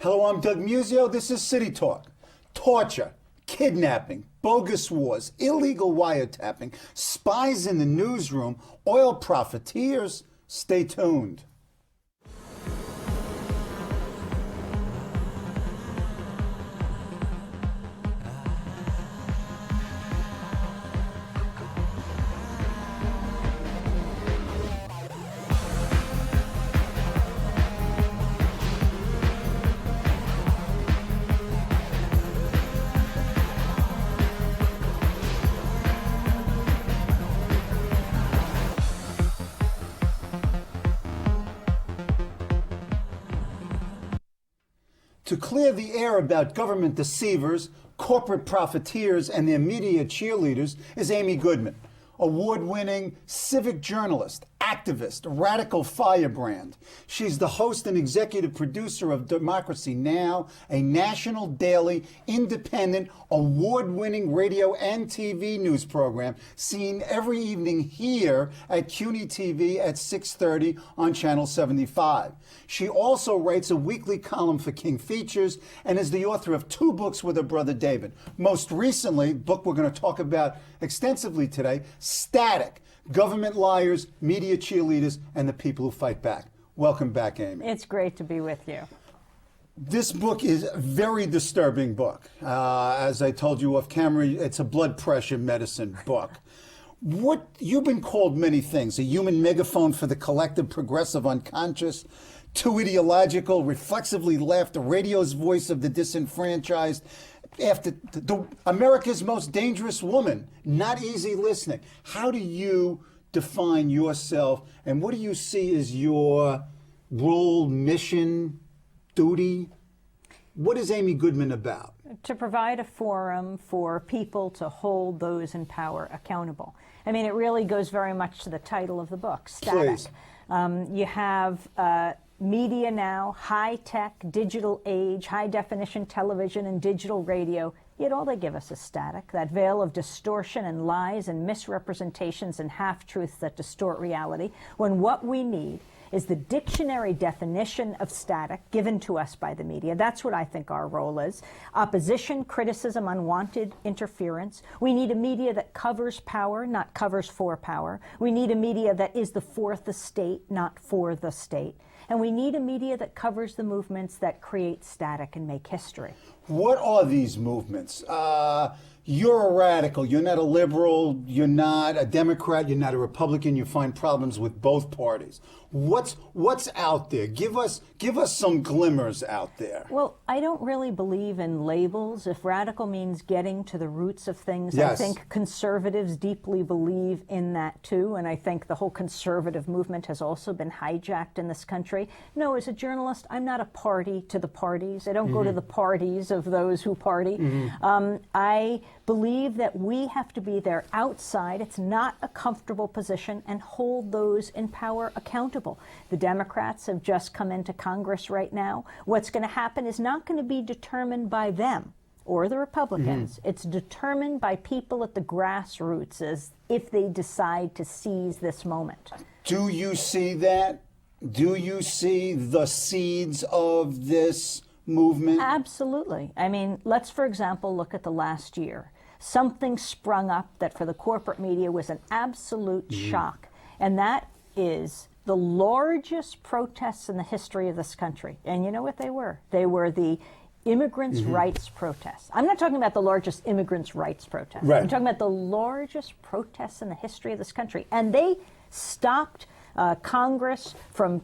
Hello, I'm Doug Muzzio. This is City Talk. Torture, kidnapping, bogus wars, illegal wiretapping, spies in the newsroom, oil profiteers. Stay tuned. To clear the air about government deceivers, corporate profiteers, and their media cheerleaders is Amy Goodman, award-winning civic journalist, activist, radical firebrand. She's the host and executive producer of Democracy Now!, a national, daily, independent, award-winning radio and TV news program seen every evening here at CUNY TV at 6:30 on Channel 75. She also writes a weekly column for King Features and is the author of 2 books with her brother David. Most recently, book we're going to talk about extensively today, Static: Government Liars, Media Cheerleaders, and the People Who Fight Back. Welcome back, Amy. It's great to be with you. This book is a very disturbing book. As I told you off camera, it's a blood pressure medicine book. You've been called many things: a human megaphone for the collective progressive unconscious, too ideological, reflexively left, the radio's voice of the disenfranchised, after America's most dangerous woman, not easy listening. How do you define yourself, and what do you see as your role, mission, duty? What is Amy Goodman about? To provide a forum for people to hold those in power accountable. I mean, it really goes very much to the title of the book, Static. You have media now, high-tech, digital age, high-definition television and digital radio, yet all they give us is static, that veil of distortion and lies and misrepresentations and half-truths that distort reality, when what we need is the dictionary definition of static given to us by the media. That's what I think our role is. Opposition, criticism, unwanted interference. We need a media that covers power, not covers for power. We need a media that is the fourth estate, not for the state. And we need a media that covers the movements that create static and make history. What are these movements? You're a radical. You're not a liberal. You're not a Democrat. You're not a Republican. You find problems with both parties. What's out there? Give us some glimmers out there. Well, I don't really believe in labels. If radical means getting to the roots of things, yes. I think conservatives deeply believe in that too, and I think the whole conservative movement has also been hijacked in this country. No, as a journalist, I'm not a party to the parties. I don't go to the parties of those who party. I believe that we have to be there outside. It's not a comfortable position, and hold those in power accountable. The Democrats have just come into Congress right now. What's going to happen is not going to be determined by them or the Republicans. It's determined by people at the grassroots as if they decide to seize this moment. Do you see that? Do you see the seeds of this movement? Absolutely. I mean, let's, for example, look at the last year. Something sprung up that for the corporate media was an absolute shock, and that is the largest protests in the history of this country. And you know what they were? They were the immigrants' rights protests. I'm not talking about the largest immigrants' rights protests. Right. I'm talking about the largest protests in the history of this country. And they stopped Congress from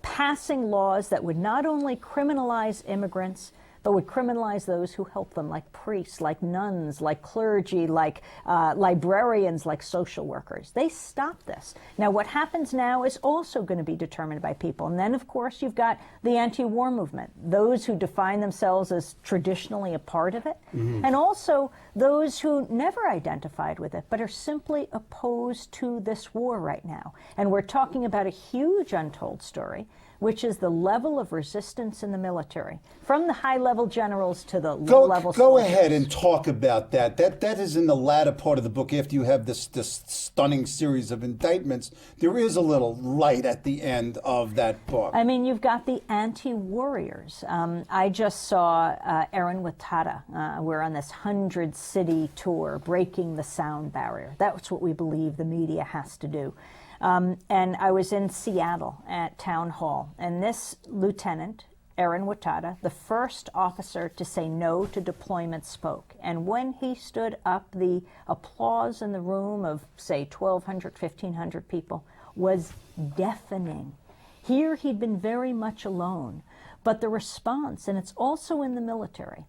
passing laws that would not only criminalize immigrants, but would criminalize those who help them, like priests, like nuns, like clergy, like librarians, like social workers. They stopped this. Now, what happens now is also going to be determined by people. And then, of course, you've got the anti-war movement, those who define themselves as traditionally a part of it, and also those who never identified with it, but are simply opposed to this war right now. And we're talking about a huge untold story. which is the level of resistance in the military, from the high-level generals to the low-level soldiers. Go ahead and talk about that. That is in the latter part of the book. After you have this stunning series of indictments, there is a little light at the end of that book. I mean, you've got the anti-warriors. I just saw Erin Watata. We're on this 100-city tour, breaking the sound barrier. That's what we believe the media has to do. And I was in Seattle at Town Hall, and this lieutenant, Erin Watata, the first officer to say no to deployment, spoke. And when he stood up, the applause in the room of, say, 1,200, 1,500 people was deafening. Here he'd been very much alone, but the response, and it's also in the military,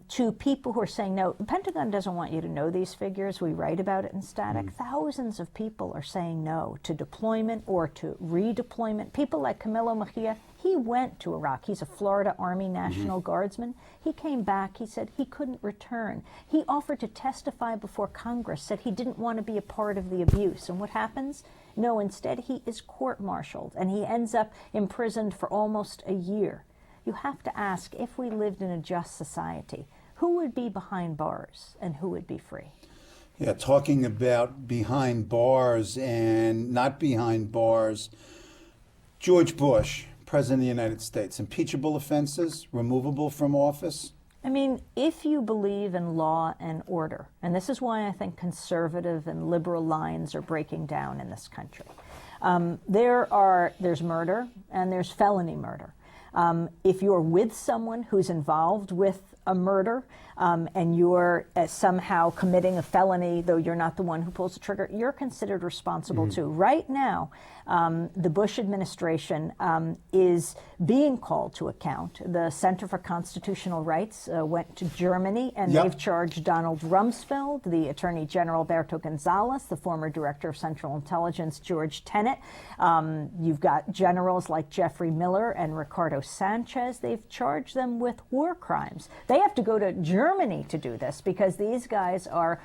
to people who are saying no. The Pentagon doesn't want you to know these figures. We write about it in Static. Thousands of people are saying no to deployment or to redeployment. People like Camilo Mejia, he went to Iraq. He's a Florida Army National Guardsman. He came back. He said he couldn't return. He offered to testify before Congress, said he didn't want to be a part of the abuse. And what happens? No, instead he is court-martialed, and he ends up imprisoned for almost a year. You have to ask, if we lived in a just society, who would be behind bars and who would be free? Yeah, talking about behind bars and not behind bars, George Bush, President of the United States, impeachable offenses, removable from office? I mean, if you believe in law and order, and this is why I think conservative and liberal lines are breaking down in this country, there's murder and there's felony murder. If you're with someone who's involved with a murder and you're somehow committing a felony, though you're not the one who pulls the trigger, you're considered responsible too. Right now, the Bush administration is being called to account. The Center for Constitutional Rights went to Germany, and they've charged Donald Rumsfeld, the Attorney General Berto Gonzales, the former Director of Central Intelligence George Tenet. You've got generals like Jeffrey Miller and Ricardo Sanchez. They've charged them with war crimes. They have to go to Germany to do this because these guys are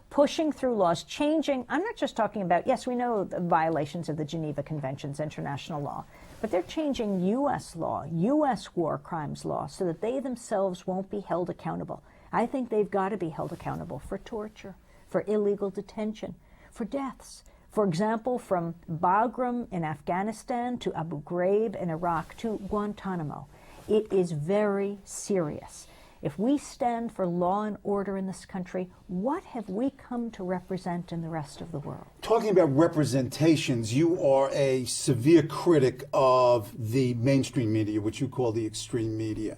pushing through laws, changing. I'm not just talking about, yes, we know the violations of the Geneva Conventions, international law, but they're changing U.S. law, U.S. war crimes law, so that they themselves won't be held accountable. I think they've got to be held accountable for torture, for illegal detention, for deaths. For example, from Bagram in Afghanistan to Abu Ghraib in Iraq to Guantanamo. It is very serious. If we stand for law and order in this country, what have we come to represent in the rest of the world? Talking about representations, you are a severe critic of the mainstream media, which you call the extreme media.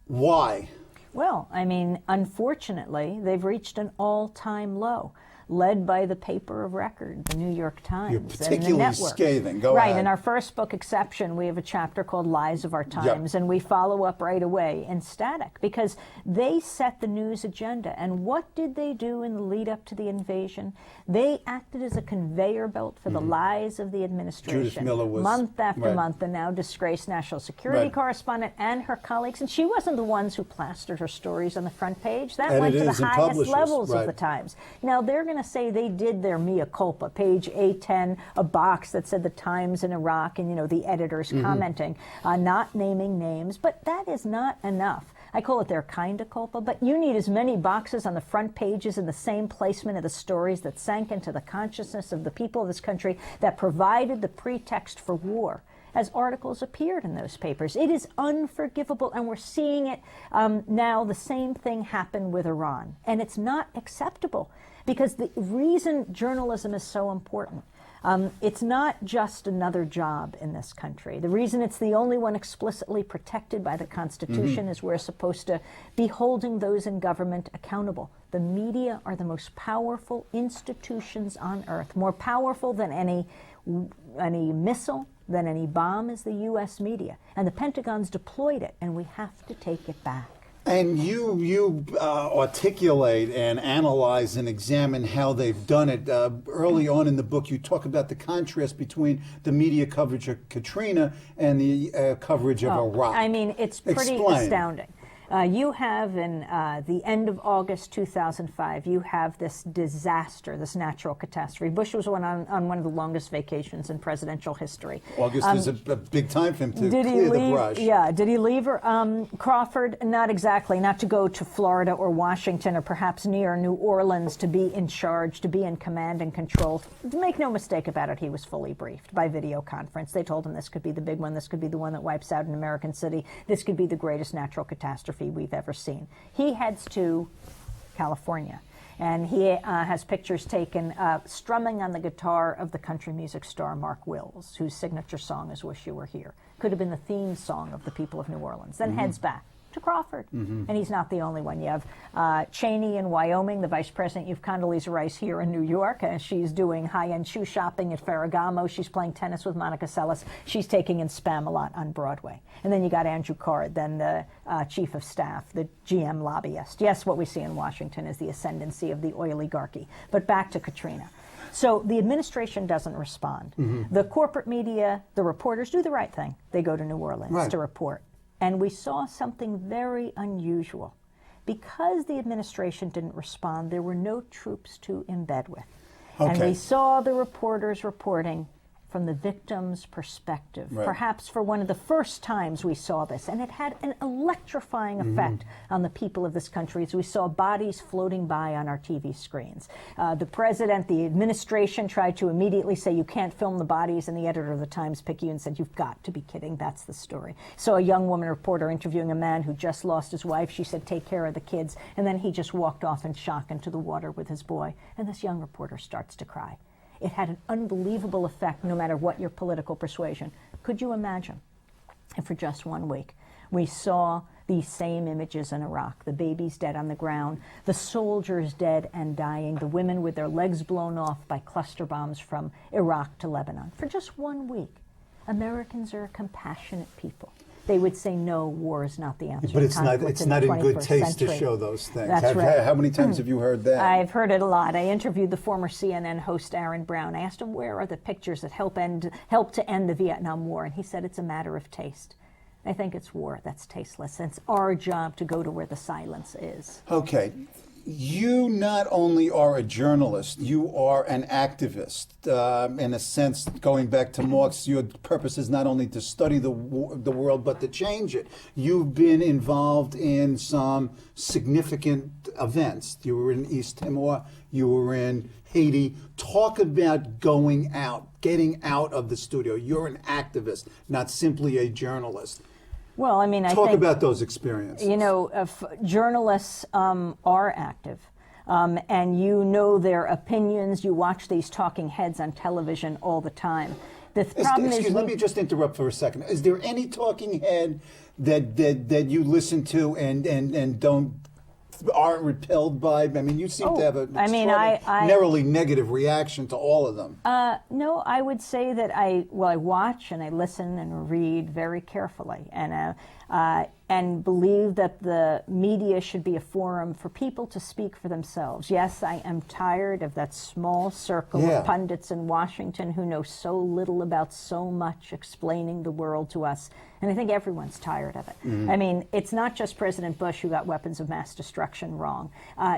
Why? Well, I mean, unfortunately, they've reached an all-time low, led by the paper of record, the New York Times. You're particularly and the network. scathing. Go right, ahead. in our first book, Exception, we have a chapter called Lies of Our Times, and we follow up right away in Static, because they set the news agenda. And what did they do in the lead up to the invasion? They acted as a conveyor belt for the lies of the administration. Judith Miller was... Month after month, the now disgraced national security correspondent and her colleagues. And she wasn't the ones who plastered her stories on the front page. That went to the highest levels of the Times. Now, they're going to say they did their mea culpa. Page A10, a box that said the Times in Iraq, and, you know, the editors commenting, not naming names. But that is not enough. I call it their kind of culpa, but you need as many boxes on the front pages and the same placement of the stories that sank into the consciousness of the people of this country, that provided the pretext for war, as articles appeared in those papers. It is unforgivable, and we're seeing it now. The same thing happened with Iran, and it's not acceptable, because the reason journalism is so important, it's not just another job in this country. The reason it's the only one explicitly protected by the Constitution is we're supposed to be holding those in government accountable. The media are the most powerful institutions on earth, more powerful than any missile, than any bomb is the U.S. media. And the Pentagon's deployed it, and we have to take it back. And you articulate and analyze and examine how they've done it. Early on in the book, you talk about the contrast between the media coverage of Katrina and the coverage of Iraq. I mean, it's pretty astounding. You have in the end of August 2005, you have this disaster, this natural catastrophe. Bush was on one of the longest vacations in presidential history. August is a big time for him to Did he clear leave? the brush. Yeah. Did he leave Crawford? Not exactly. Not to go to Florida or Washington or perhaps near New Orleans to be in charge, to be in command and control. Make no mistake about it, he was fully briefed by video conference. They told him this could be the big one. This could be the one that wipes out an American city. This could be the greatest natural catastrophe we've ever seen. He heads to California, and he has pictures taken strumming on the guitar of the country music star Mark Wills, whose signature song is Wish You Were Here. Could have been the theme song of the people of New Orleans. Then heads back to Crawford. And he's not the only one. You have Cheney in Wyoming, the vice president. You have Condoleezza Rice here in New York. She's doing high-end shoe shopping at Ferragamo. She's playing tennis with Monica Seles. She's taking in Spam-A-Lot on Broadway. And then you got Andrew Card, then the chief of staff, the GM lobbyist. Yes, what we see in Washington is the ascendancy of the oligarchy. But back to Katrina. So the administration doesn't respond. The corporate media, the reporters do the right thing. They go to New Orleans to report. And we saw something very unusual. Because the administration didn't respond, there were no troops to embed with. And we saw the reporters reporting from the victim's perspective, perhaps for one of the first times we saw this. And it had an electrifying effect on the people of this country as we saw bodies floating by on our TV screens. The president, the administration tried to immediately say, you can't film the bodies, and the editor of the Times-Picayune said, you've got to be kidding, that's the story. So a young woman reporter interviewing a man who just lost his wife, she said, take care of the kids, and then he just walked off in shock into the water with his boy, and this young reporter starts to cry. It had an unbelievable effect no matter what your political persuasion. Could you imagine if for just 1 week we saw these same images in Iraq, the babies dead on the ground, the soldiers dead and dying, the women with their legs blown off by cluster bombs from Iraq to Lebanon? For just 1 week, Americans are compassionate people. They would say, no, war is not the answer. But it's not in good taste to show those things. That's right. How many times have you heard that? I've heard it a lot. I interviewed the former CNN host Aaron Brown. I asked him, where are the pictures that help to end the Vietnam War? And he said, it's a matter of taste. I think it's war that's tasteless. It's our job to go to where the silence is. Okay. You not only are a journalist, you are an activist. In a sense, going back to Marx, your purpose is not only to study the world, but to change it. You've been involved in some significant events. You were in East Timor, you were in Haiti. Talk about going out, getting out of the studio. You're an activist, not simply a journalist. Well, I mean, I Talk think, about those experiences. You know, journalists are active, and you know their opinions. You watch these talking heads on television all the time. The problem is, let me just interrupt for a second. Is there any talking head that you listen to and aren't repelled by? I mean, you seem to have a narrowly negative reaction to all of them. No, I would say that I watch and I listen and read very carefully, and believe that the media should be a forum for people to speak for themselves. Yes, I am tired of that small circle of pundits in Washington who know so little about so much, explaining the world to us. And I think everyone's tired of it. I mean, it's not just President Bush who got weapons of mass destruction wrong.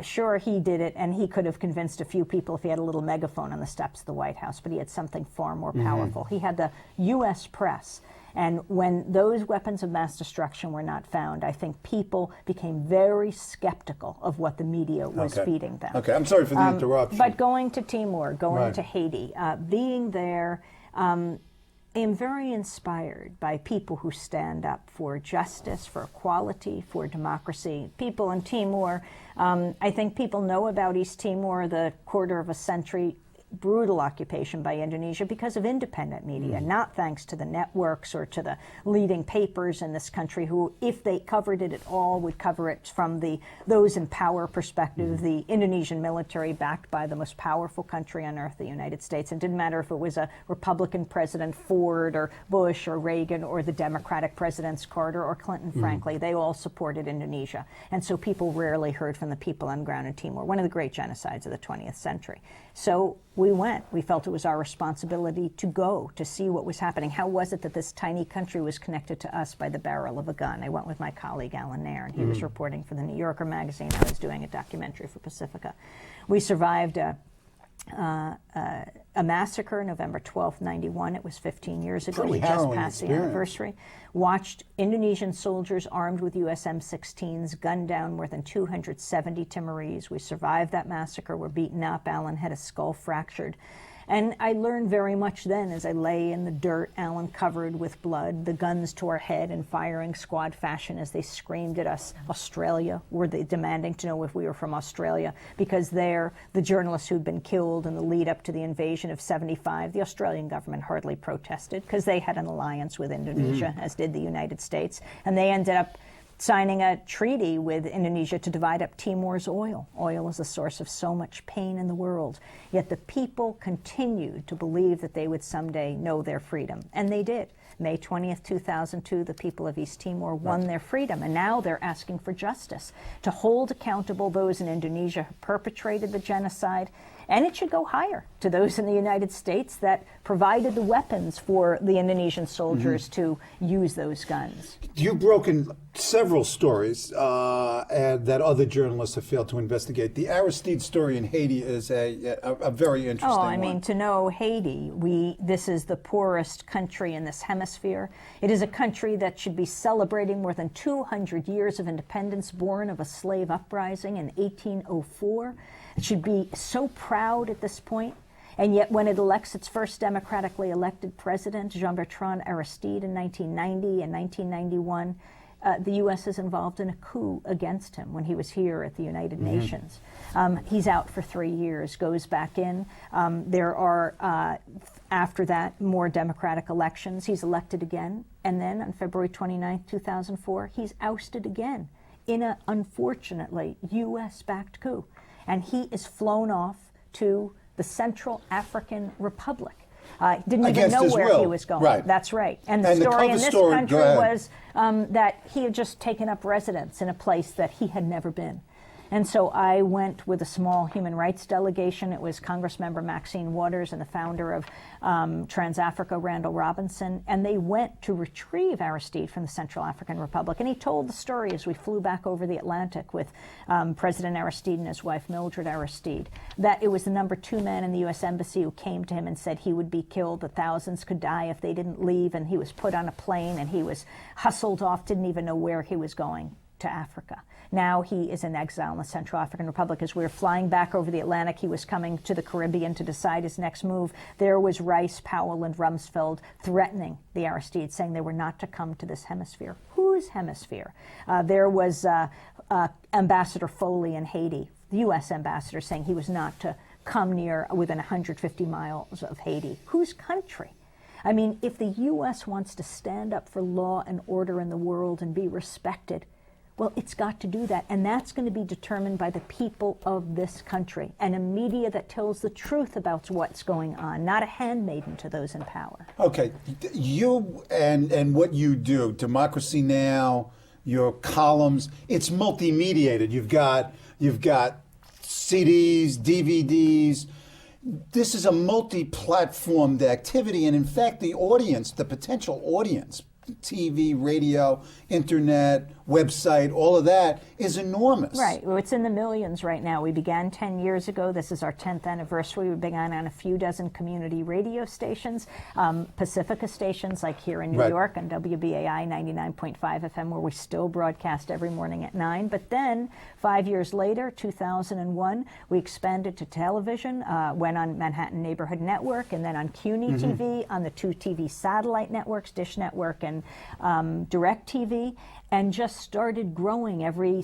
Sure, he did it, and he could have convinced a few people if he had a little megaphone on the steps of the White House, but he had something far more powerful. He had the U.S. press. And when those weapons of mass destruction were not found, I think people became very skeptical of what the media was feeding them. Okay, I'm sorry for the interruption. But going to Timor, going to Haiti, being there, I am very inspired by people who stand up for justice, for equality, for democracy. People in Timor, I think people know about East Timor, the quarter of a century brutal occupation by Indonesia because of independent media, not thanks to the networks or to the leading papers in this country who, if they covered it at all, would cover it from those in power perspective, the Indonesian military backed by the most powerful country on earth, the United States. It didn't matter if it was a Republican president, Ford or Bush or Reagan, or the Democratic presidents, Carter or Clinton, frankly. They all supported Indonesia. And so people rarely heard from the people on the ground in Timor, one of the great genocides of the 20th century. So we went. We felt it was our responsibility to go, to see what was happening. How was it that this tiny country was connected to us by the barrel of a gun? I went with my colleague, Alan Nair, and he was reporting for the New Yorker magazine. I was doing a documentary for Pacifica. We survived a massacre, November 12th, 91. It was 15 years ago. We just passed the anniversary. Watched Indonesian soldiers armed with US M16s gun down more than 270 Timorese. We survived that massacre. Were beaten up. Alan had his skull fractured. And I learned very much then as I lay in the dirt, Alan covered with blood, the guns to our head in firing squad fashion as they screamed at us. Australia, were they demanding to know if we were from Australia? Because there, the journalists who'd been killed in the lead up to the invasion of 75, the Australian government hardly protested because they had an alliance with Indonesia, as did the United States. And they ended up signing a treaty with Indonesia to divide up Timor's oil. Oil is a source of so much pain in the world. Yet the people continued to believe that they would someday know their freedom. And they did. May 20th, 2002, the people of East Timor won their freedom. And now they're asking for justice, to hold accountable those in Indonesia who perpetrated the genocide. And it should go higher to those in the United States that provided the weapons for the Indonesian soldiers to use those guns. You've broken several stories and that other journalists have failed to investigate. The Aristide story in Haiti is a very interesting one. Oh, I mean, to know Haiti, this is the poorest country in this hemisphere. It is a country that should be celebrating more than 200 years of independence, born of a slave uprising in 1804. It should be so proud at this point. And yet when it elects its first democratically elected president, Jean-Bertrand Aristide, in 1990 and 1991, the U.S. is involved in a coup against him when he was here at the United Nations. He's out for 3 years, goes back in. There are, after that, more democratic elections. He's elected again. And then on February 29th, 2004, he's ousted again in a, unfortunately, U.S.-backed coup. And he is flown off to the Central African Republic. Didn't even know where he was going. Right. That's right. And the story in this country was that he had just taken up residence in a place that he had never been. And so I went with a small human rights delegation. It was Congressmember Maxine Waters and the founder of Trans-Africa, Randall Robinson, and they went to retrieve Aristide from the Central African Republic. And he told the story as we flew back over the Atlantic with President Aristide and his wife Mildred Aristide, that it was the number 2 man in the U.S. Embassy who came to him and said he would be killed, that thousands could die if they didn't leave, and he was put on a plane and he was hustled off, didn't even know where he was going, to Africa. Now he is in exile in the Central African Republic. As we were flying back over the Atlantic, he was coming to the Caribbean to decide his next move. There was Rice, Powell, and Rumsfeld threatening the Aristides, saying they were not to come to this hemisphere. Whose hemisphere? There was Ambassador Foley in Haiti, the U.S. ambassador, saying he was not to come near within 150 miles of Haiti. Whose country? I mean, if the U.S. wants to stand up for law and order in the world and be respected, well, it's got to do that, and that's going to be determined by the people of this country, and a media that tells the truth about what's going on, not a handmaiden to those in power. Okay, you and what you do, Democracy Now!, your columns, it's multi-mediated. You've got CDs, DVDs. This is a multi-platformed activity, and in fact, the audience, the potential audience, TV, radio, internet, website, all of that is enormous. Right. Well, it's in the millions right now. We began 10 years ago. This is our 10th anniversary. We began on a few dozen community radio stations, Pacifica stations like here in New York on WBAI 99.5 FM, where we still broadcast every morning at 9. But then 5 years later, 2001, we expanded to television, went on Manhattan Neighborhood Network, and then on CUNY TV, on the 2 TV satellite networks, Dish Network and Direct TV, and just started growing. Every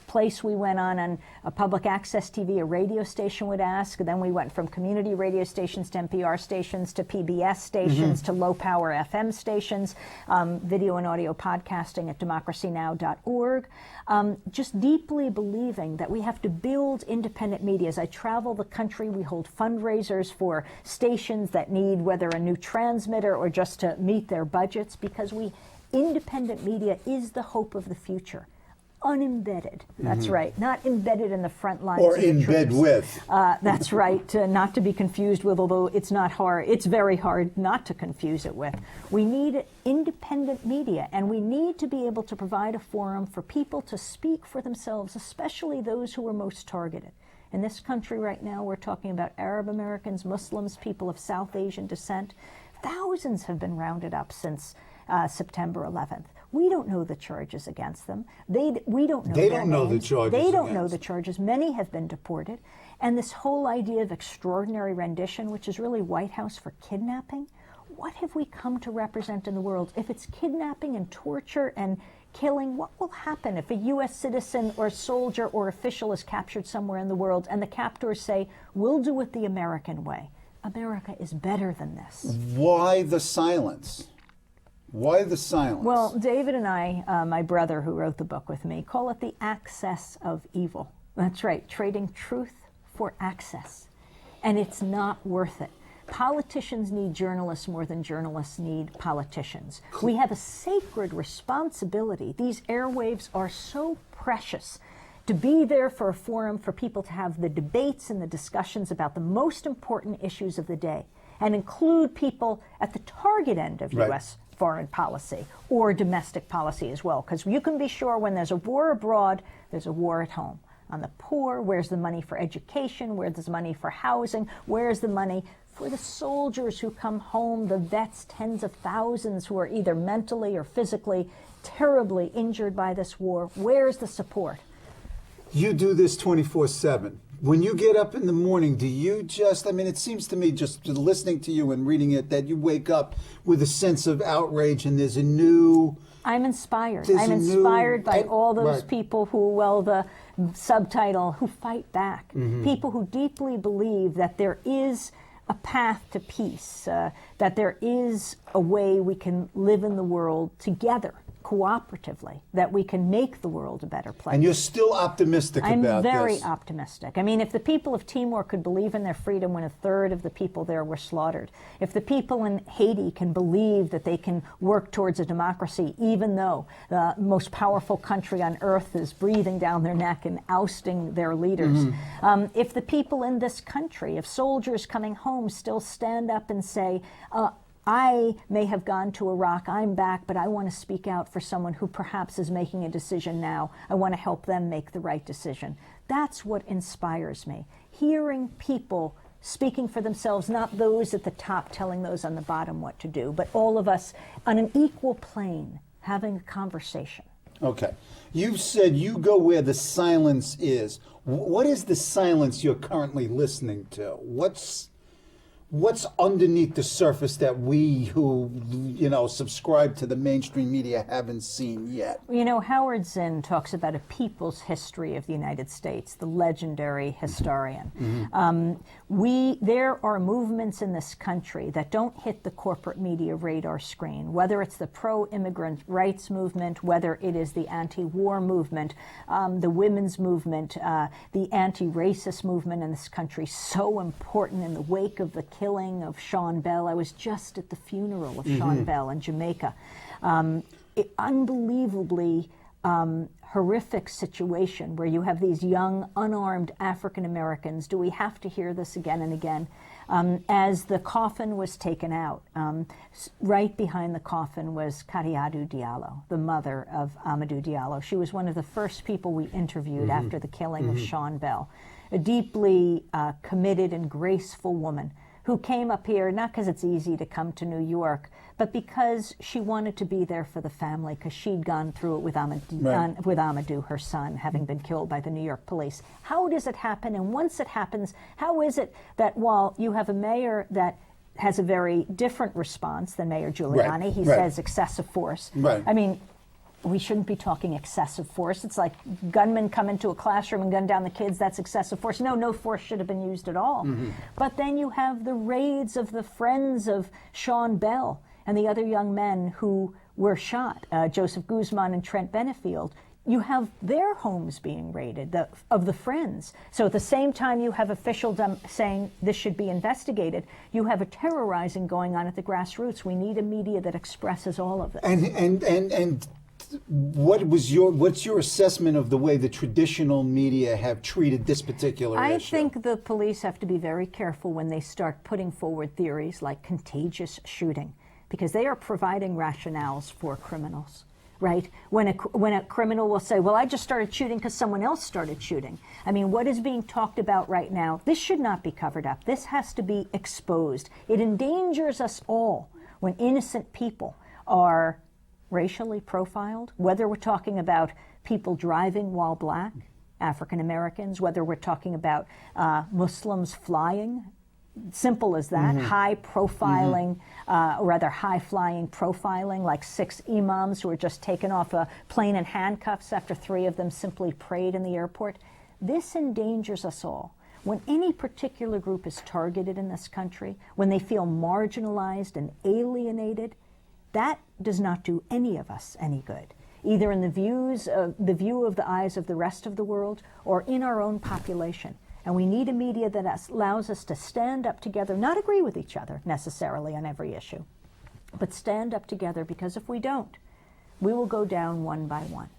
place we went on a public access TV, a radio station would ask. Then we went from community radio stations to NPR stations to PBS stations to low power FM stations, video and audio podcasting at democracynow.org. Just deeply believing that we have to build independent media. As I travel the country, we hold fundraisers for stations that need whether a new transmitter or just to meet their budgets, because independent media is the hope of the future. unembedded. That's right, not embedded in the front lines. Or of the in bed troops. with. That's right, not to be confused with, although it's not hard, it's very hard not to confuse it with. We need independent media, and we need to be able to provide a forum for people to speak for themselves, especially those who are most targeted. In this country right now, we're talking about Arab Americans, Muslims, people of South Asian descent. Thousands have been rounded up since September 11th. We don't know the charges against them. We don't know They their don't know the names. charges They don't know against the charges. Many have been deported. And this whole idea of extraordinary rendition, which is really White House for kidnapping, what have we come to represent in the world? If it's kidnapping and torture and killing, what will happen if a U.S. citizen or soldier or official is captured somewhere in the world and the captors say, we'll do it the American way? America is better than this. Why the silence? Why the silence? Well, David and I, my brother who wrote the book with me, call it the access of evil. That's right, trading truth for access. And it's not worth it. Politicians need journalists more than journalists need politicians. We have a sacred responsibility. These airwaves are so precious to be there for a forum for people to have the debates and the discussions about the most important issues of the day and include people at the target end of U.S. foreign policy or domestic policy as well. Because you can be sure when there's a war abroad, there's a war at home. On the poor, where's the money for education? Where's the money for housing? Where's the money for the soldiers who come home, the vets, tens of thousands who are either mentally or physically terribly injured by this war? Where's the support? You do this 24/7. When you get up in the morning, do you just, I mean, it seems to me just listening to you and reading it that you wake up with a sense of outrage and there's a new... I'm inspired. There's I'm a new- inspired by all those Right. people who, well, the subtitle, who fight back. People who deeply believe that there is a path to peace, that there is a way we can live in the world together, cooperatively, that we can make the world a better place. And you're still optimistic I'm about very this. optimistic. I mean, if the people of Timor could believe in their freedom when a third of the people there were slaughtered, if the people in Haiti can believe that they can work towards a democracy, even though the most powerful country on earth is breathing down their neck and ousting their leaders, if the people in this country, if soldiers coming home still stand up and say, I may have gone to Iraq, I'm back, but I want to speak out for someone who perhaps is making a decision now. I want to help them make the right decision. That's what inspires me. Hearing people speaking for themselves, not those at the top telling those on the bottom what to do, but all of us on an equal plane having a conversation. Okay. You said you go where the silence is. What is the silence you're currently listening to? What's underneath the surface that we who, subscribe to the mainstream media haven't seen yet? You know, Howard Zinn talks about a people's history of the United States, the legendary historian. There are movements in this country that don't hit the corporate media radar screen, whether it's the pro-immigrant rights movement, whether it is the anti-war movement, the women's movement, the anti-racist movement in this country, so important in the wake of the killing of Sean Bell. I was just at the funeral of Sean Bell in Jamaica. Unbelievably horrific situation where you have these young, unarmed African Americans. Do we have to hear this again and again? As the coffin was taken out, right behind the coffin was Kariadou Diallo, the mother of Amadou Diallo. She was one of the first people we interviewed after the killing of Sean Bell. A deeply committed and graceful woman who came up here, not because it's easy to come to New York, but because she wanted to be there for the family, because she'd gone through it with Amadou, her son, having been killed by the New York police. How does it happen? And once it happens, how is it that while you have a mayor that has a very different response than Mayor Giuliani, he says excessive force. I mean, we shouldn't be talking excessive force. It's like gunmen come into a classroom and gun down the kids, that's excessive force. No force should have been used at all. But then you have the raids of the friends of Sean Bell and the other young men who were shot, Joseph Guzman and Trent Benefield. You have their homes being raided, of the friends. So at the same time you have officials saying this should be investigated, you have a terrorizing going on at the grassroots. We need a media that expresses all of this. And what's your assessment of the way the traditional media have treated this particular issue? I think the police have to be very careful when they start putting forward theories like contagious shooting, because they are providing rationales for criminals. Right? When a criminal will say, well, I just started shooting because someone else started shooting. I mean, what is being talked about right now, this should not be covered up. This has to be exposed. It endangers us all when innocent people are racially profiled, whether we're talking about people driving while black, African Americans, whether we're talking about Muslims flying. Simple as that. High profiling, or rather high flying profiling, like 6 imams who were just taken off a plane in handcuffs after 3 of them simply prayed in the airport. This endangers us all. When any particular group is targeted in this country, when they feel marginalized and alienated, that does not do any of us any good, either in the view of the eyes of the rest of the world or in our own population. And we need a media that allows us to stand up together, not agree with each other necessarily on every issue, but stand up together, because if we don't, we will go down one by one.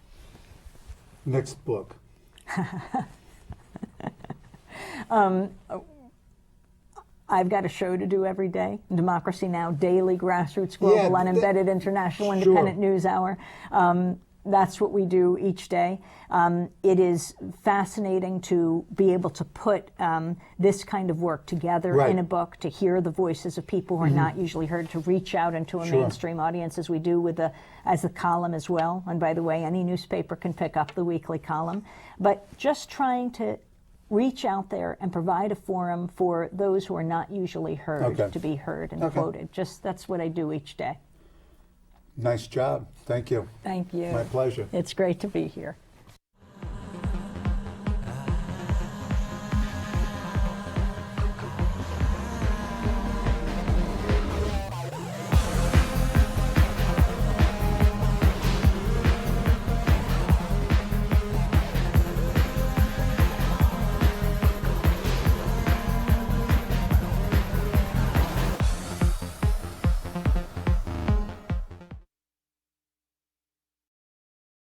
Next book. I've got a show to do every day. Democracy Now! Daily, grassroots, global, unembedded, international, independent news hour. That's what we do each day. It is fascinating to be able to put this kind of work together in a book, to hear the voices of people who are not usually heard, to reach out into a mainstream audience, as we do with as the column as well. And by the way, any newspaper can pick up the weekly column. But just trying to reach out there and provide a forum for those who are not usually heard to be heard and quoted. That's what I do each day. Nice job. Thank you. Thank you. My pleasure. It's great to be here.